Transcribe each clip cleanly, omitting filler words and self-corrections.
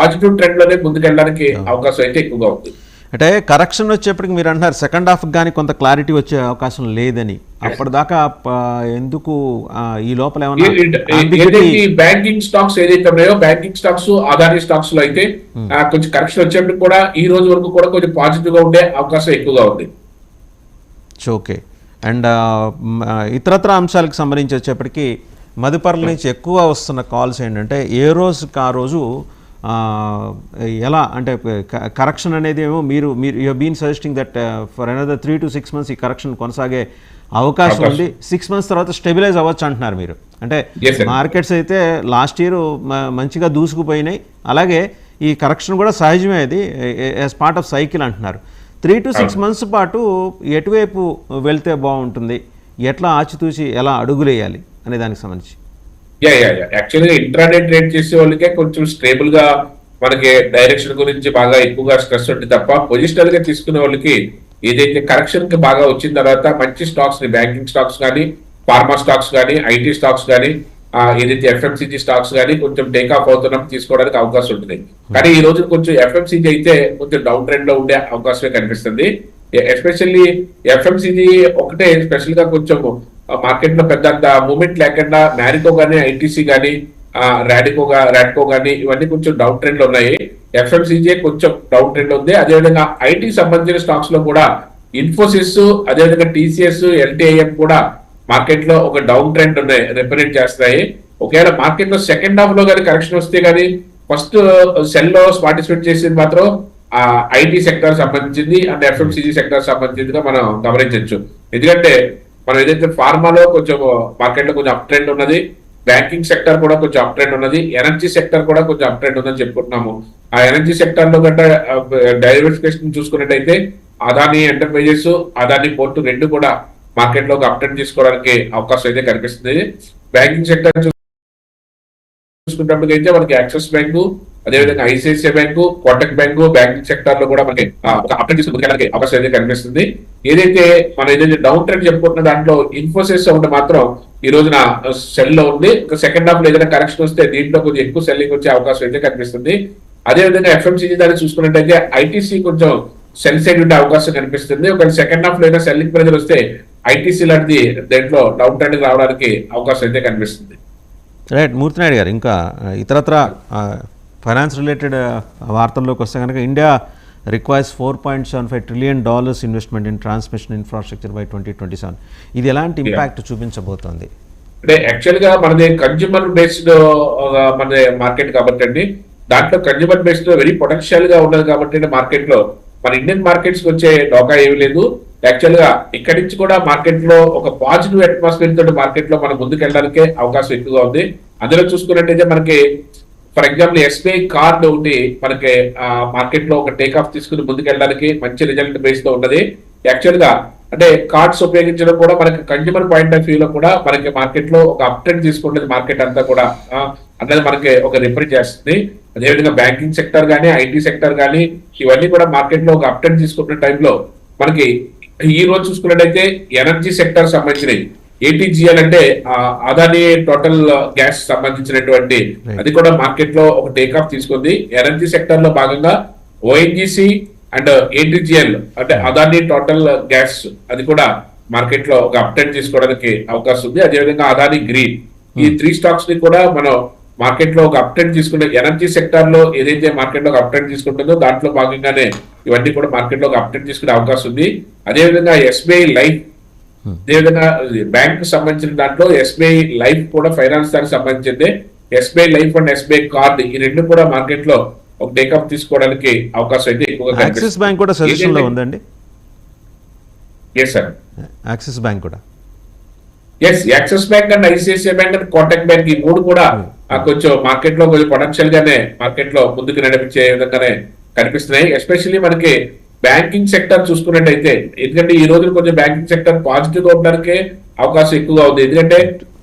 Positive trend లోనే ముందుకెళ్ళడానికి అవకాశం అయితే ఎక్కువగా ఉంది. అంటే కరెక్షన్ వచ్చేప్పటికి మీరు అంటున్నారు సెకండ్ హాఫ్ కానీ కొంత క్లారిటీ వచ్చే అవకాశం లేదని, అప్పటిదాకా ఎందుకు ఈ లోపల ఏదైతే బ్యాంకింగ్ స్టాక్స్ ఏదైతే ఉన్నాయో బ్యాంకింగ్ స్టాక్స్ అదానీ స్టాక్స్ లో అయితే కొంచెం కరెక్షన్ వచ్చేప్పటికి కూడా ఈ రోజు వరకు కూడా కొంచెం పాజిటివ్ గా ఉండే అవకాశం ఎక్కువగా ఉంది. ఓకే. అండ్ ఇతరత్ర అంశాలకు సంబంధించి వచ్చేప్పటికి మదుపర్ల నుంచి ఎక్కువ వస్తున్న కాల్స్ ఏంటంటే ఏ రోజుకి ఆ రోజు ఎలా అంటే కరెక్షన్ అనేది ఏమో మీరు you been suggesting that for another 3 to 6 months ఈ కరెక్షన్ కొనసాగే అవకాశం ఉంది, 6 months తర్వాత స్టెబిలైజ్ అవ్వచ్చు అంటున్నారు మీరు. అంటే మార్కెట్స్ అయితే లాస్ట్ ఇయర్ మంచిగా దూసుకుపోయినాయి, అలాగే ఈ కరెక్షన్ కూడా సహజమే, అది యాజ్ పార్ట్ ఆఫ్ సైకిల్ అంటున్నారు. 3 to 6 months పాటు ఎటువైపు వెళ్తే బాగుంటుంది, ఎట్లా ఆచితూచి ఎలా అడుగులేయాలి అనే దానికి సంబంధించి? యాక్చువల్గా ఇంట్రాడే ట్రేడ్ చేసే వాళ్ళకే కొంచెం స్టేబుల్ గా మనకి డైరెక్షన్ గురించి బాగా ఎక్కువగా స్ట్రెస్ ఉంటుంది తప్ప, పొజిషనల్ గా తీసుకునే వాళ్ళకి ఏదైతే కరెక్షన్ కి బాగా వచ్చిన తర్వాత మంచి స్టాక్స్ ని బ్యాంకింగ్ స్టాక్స్ కానీ, ఫార్మా స్టాక్స్ కానీ, ఐటీ స్టాక్స్ కానీ, ఏదైతే ఎఫ్ఎంసీజీ స్టాక్స్ కానీ కొంచెం టేక్ ఆఫ్ అవుతున్నప్పుడు తీసుకోవడానికి అవకాశం ఉంటుంది. కానీ ఈ రోజు కొంచెం ఎఫ్ఎంసీజీ అయితే కొంచెం డౌన్ ట్రెండ్ లో ఉండే అవకాశమే కనిపిస్తుంది. ఎస్పెషల్లీ ఎఫ్ఎంసీజీ ఒకటే స్పెషల్ గా కొంచెం మార్కెట్ లో పెద్ద మూమెంట్ లేకుండా మ్యారికో గానీ, ఐటీసీ గానీ, రాడ్కో గానీ ఇవన్నీ కొంచెం డౌన్ ట్రెండ్ లో ఉన్నాయి. ఎఫ్ఎంసీజీ కొంచెం డౌన్ ట్రెండ్ ఉంది. అదేవిధంగా ఐటీ సంబంధించిన స్టాక్స్ లో కూడా ఇన్ఫోసిస్, అదేవిధంగా టీసీఎస్, ఎల్టీఐఎం కూడా మార్కెట్ లో ఒక డౌన్ ట్రెండ్ ఉన్నాయి, రిప్రజెంట్ చేస్తున్నాయి. ఒకవేళ మార్కెట్ లో సెకండ్ హాఫ్ లో కానీ కరెక్షన్ వస్తే కానీ ఫస్ట్ సెల్ లో పార్టిసిపేట్ చేసేది మాత్రం ఐటీ సెక్టర్ సంబంధించింది అండ్ ఎఫ్ఎంసీజీ సెక్టర్ సంబంధించిందిగా మనం గమనించవచ్చు. ఎందుకంటే మనం ఏదైతే ఫార్మాలో కొంచెం మార్కెట్ లో కొంచెం అప్ ట్రెండ్ ఉన్నది, బ్యాంకింగ్ సెక్టర్ కూడా కొంచెం అప్ ట్రెండ్ ఉన్నది, ఎనర్జీ సెక్టర్ కూడా కొంచెం అప్ ట్రెండ్ ఉందని చెప్పుకుంటున్నాము. ఆ ఎనర్జీ సెక్టర్ లో గట్రా డైవర్సిఫికేషన్ చూసుకున్నట్టయితే అదానీ ఎంటర్ప్రైజెస్, అదానీ పోర్టు రెండు కూడా మార్కెట్ లో అప్ ట్రెండ్ తీసుకోవడానికి అవకాశం అయితే కనిపిస్తుంది. బ్యాంకింగ్ సెక్టర్ చూసుకున్నప్పటికైతే మనకి యాక్సిస్ బ్యాంకు, అదేవిధంగా ICICI bank, Kotak bank, banking sector లో కూడా మనకి అప్డేట్ తీసుకుంటే అవకాశం అయితే కనిపిస్తుంది. ఏదైతే మనం ఏదైతే డౌన్ ట్రెండ్ చెప్పుకుంటున్న దాంట్లో ఇన్ఫోసిస్ ఒకటి మాత్రం ఈ రోజున సెల్ లో ఉంది. సెకండ్ హాఫ్ లో ఏదైనా కరెక్షన్ వస్తే దీంట్లో కొంచెం ఎక్కువ సెల్లింగ్ వచ్చే అవకాశం అయితే కనిపిస్తుంది. అదేవిధంగా ఎఫ్ఎంసీజీ దాన్ని చూసుకున్నట్టయితే ఐటీసీ కొంచెం సెల్ సైడ్ ఉండే అవకాశం కనిపిస్తుంది. ఒక సెకండ్ హాఫ్ లో ఏదైనా సెల్లింగ్ ప్రెజర్ వస్తే ఐటీసీ లాంటిది దేంట్లో డౌన్ ట్రెండ్ రావడానికి అవకాశం అయితే కనిపిస్తుంది. రైట్. మూర్తినాయుడు గారు, ఇంకా ఇతరత్ర ఫైనాన్స్ రిలేటెడ్ వార్తల్లోకి వస్తే కనుక India requires $4.75 trillion investment in transmission infrastructure by 2027. ఇది ఎలాంటి ఇంపాక్ట్ చూపించబోతోంది? అంటే యాక్చువల్ గా మనది కన్జ్యూమర్ బేస్డ్ మన మార్కెట్ కాబట్టి అండి, దాంట్లో కన్జ్యూమర్ బేస్డ్ వెరీ పొటెన్షియల్ గా ఉన్నది కాబట్టి మార్కెట్ లో మన ఇండియన్ మార్కెట్స్ వచ్చే డోకా ఏమీ లేదు. యాక్చువల్ గా ఇక్కడి నుంచి కూడా మార్కెట్ లో ఒక పాజిటివ్ అట్మాస్ఫియర్ తోటి మార్కెట్ లో మనం ముందుకు వెళ్ళడానికే అవకాశం ఎక్కువగా ఉంది. అందులో చూసుకున్నట్టయితే మనకి ఫర్ ఎగ్జాంపుల్ ఎస్బీఐ కార్డ్ ఒకటి మనకి మార్కెట్ లో ఒక టేక్ ఆఫ్ తీసుకుని ముందుకు వెళ్ళడానికి మంచి రిజల్ట్ బేస్ తో ఉన్నది. యాక్చువల్ గా అంటే కార్డ్స్ ఉపయోగించడం కూడా మనకి కన్జ్యూమర్ పాయింట్ ఆఫ్ వ్యూ లో కూడా మనకి మార్కెట్ లో ఒక అప్ ట్రెండ్ తీసుకుంటుంది మార్కెట్ అంతా కూడా అనేది మనకి ఒక రిప్రజెంట్ చేస్తుంది. అదేవిధంగా బ్యాంకింగ్ సెక్టర్ కానీ, ఐటీ సెక్టర్ కానీ ఇవన్నీ కూడా మార్కెట్ లో ఒక అప్ ట్రెండ్ తీసుకుంటున్న టైంలో మనకి ఈ రోజు చూసుకున్నట్టయితే ఎనర్జీ సెక్టర్ సంబంధించినవి ఏటీజీఎల్ అంటే అదానీ టోటల్ గ్యాస్ సంబంధించినటువంటి అది కూడా మార్కెట్ లో ఒక టేక్ ఆఫ్ తీసుకుంది. ఎనర్జీ సెక్టర్ లో భాగంగా ఓఎన్జీసీ అండ్ ఏటీజీఎల్ అంటే అదానీ టోటల్ గ్యాస్ అది కూడా మార్కెట్ లో ఒక అప్ ట్రెండ్ తీసుకోవడానికి అవకాశం ఉంది. అదేవిధంగా అదానీ గ్రీన్, ఈ 3 స్టాక్స్ ని కూడా మనం మార్కెట్ లో ఒక అప్ ట్రెండ్ తీసుకుంటే ఎనర్జీ సెక్టర్ లో ఏదైతే మార్కెట్ లో ఒక అప్ ట్రెండ్ తీసుకుంటుందో దాంట్లో భాగంగానే ఇవన్నీ కూడా మార్కెట్ లో ఒక అప్ ట్రెండ్ తీసుకునే అవకాశం ఉంది. అదేవిధంగా ఎస్బీఐ లైఫ్, అదేవిధంగా బ్యాంక్ సంబంధించిన దాంట్లో ఎస్బీఐ లైఫ్ కూడా ఫైనాన్స్ దానికి సంబంధించింది. SBI life and SBI card ఈ రెండు కూడా మార్కెట్ లో ఒక టేకప్ తీసుకోవడానికి అవకాశం అయితే ఎక్కువగా. యాక్సిస్ బ్యాంక్ కూడా సజెషన్ లో ఉందండి. ఎస్ సార్, యాక్సిస్ బ్యాంక్ కూడా, yes Axis bank and ICICI bank and Kotak bank ఈ మూడు కూడా కొంచెం మార్కెట్ లో కొంచెం పొటెన్షియల్ గానే మార్కెట్ లో ముందుకు నడిపించే విధంగానే కనిపిస్తున్నాయి. ఎస్పెషల్లీ మనకి బ్యాంకింగ్ సెక్టర్ చూసుకున్నట్టయితే, ఎందుకంటే ఈ రోజు కొంచెం బ్యాంకింగ్ సెక్టర్ పాజిటివ్ గా ఉండడానికి అవకాశం ఎక్కువగా ఉంది. ఎందుకంటే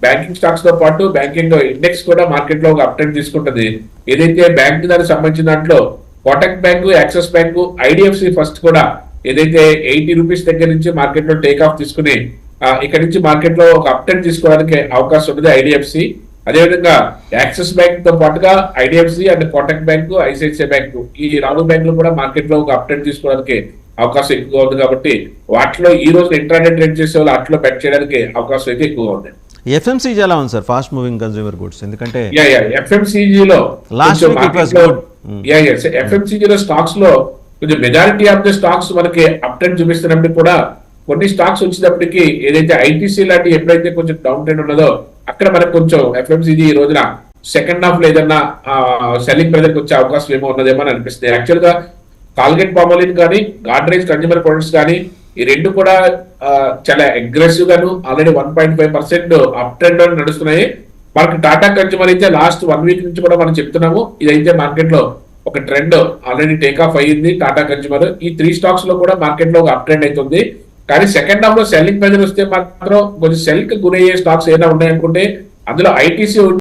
బ్యాంకింగ్ స్టాక్స్ తో పాటు బ్యాంకింగ్ ఇండెక్స్ కూడా మార్కెట్ లో ఒక అప్ ట్రెండ్ తీసుకుంటుంది. ఏదైతే బ్యాంక్ దానికి సంబంధించిన దాంట్లో Kotak bank, axis bank, IDFC first కూడా ఏదైతే 80 రూపీస్ దగ్గర నుంచి మార్కెట్ లో టేక్ ఆఫ్ తీసుకుని ఇక్కడ నుంచి మార్కెట్ లో ఒక అప్ ట్రెండ్ తీసుకోవడానికి అవకాశం ఉంది ఐడిఎఫ్సి. అదేవిధంగా యాక్సిస్ బ్యాంక్ తో పాటుగా IDFC and Kotak bank, ICICI bank, ఈ 4 బ్యాంకులు కూడా మార్కెట్ లో ఒక అప్డేట్ తీసుకోవడానికి అవకాశం ఎక్కువగా ఉంది. కాబట్టి వాటిలో ఈ రోజు ఇంట్రాడే ట్రేడ్ చేసే వాళ్ళు వాటిలో బెట్ చేయడానికి అవకాశం అయితే ఎక్కువగా ఉంది. ఎఫ్ఎంసీజీ ఎలా ఉంది sir, fast moving consumer goods? ఎందుకంటే ఎఫ్ఎంసీజీలో ఎఫ్ఎంసీజీలో స్టాక్స్ లో కొంచెం మెజారిటీ ఆఫ్ ద స్టాక్స్ మనకి అప్ ట్రెండ్ చూపిస్తున్నప్పుడు కూడా కొన్ని స్టాక్స్ వచ్చినప్పటికీ ఏదైతే ఐటీసీ లాంటి ఎప్పుడైతే కొంచెం డౌన్ ట్రెండ్ ఉన్నదో అక్కడ మనకు కొంచెం ఎఫ్ఎంసీజీ ఈ రోజున సెకండ్ హాఫ్ లో ఏదన్నా సెల్లింగ్ ప్రెజర్కి వచ్చే అవకాశం ఏమో ఉన్నదేమో అని అనిపిస్తుంది. యాక్చువల్ గా కాల్గేట్ పామోలిన్ కానీ, గాడ్రేజ్ కన్జ్యూమర్ ప్రొడక్ట్స్ కానీ, ఈ రెండు కూడా చాలా అగ్రెసివ్ గాను ఆల్రెడీ 1.5% అప్ ట్రెండ్ నడుస్తున్నాయి. మనకి టాటా కన్జ్యూమర్ అయితే లాస్ట్ 1 వీక్ నుంచి కూడా మనం చెప్తున్నాము, ఇదైతే మార్కెట్ లో ఒక ట్రెండ్ ఆల్రెడీ టేక్ ఆఫ్ అయ్యింది టాటా కన్జ్యూమర్. ఈ 3 స్టాక్స్ లో కూడా మార్కెట్ లో ఒక అప్ ట్రెండ్ అవుతుంది. కానీ సెకండ్ హాఫ్ లో సెల్లింగ్ ప్రెజర్ వస్తే మాత్రం కొంచెం సెల్ కి గురయ్యే స్టాక్స్ ఏదైనా ఉన్నాయనుకుంటే అందులో ఐటీసీ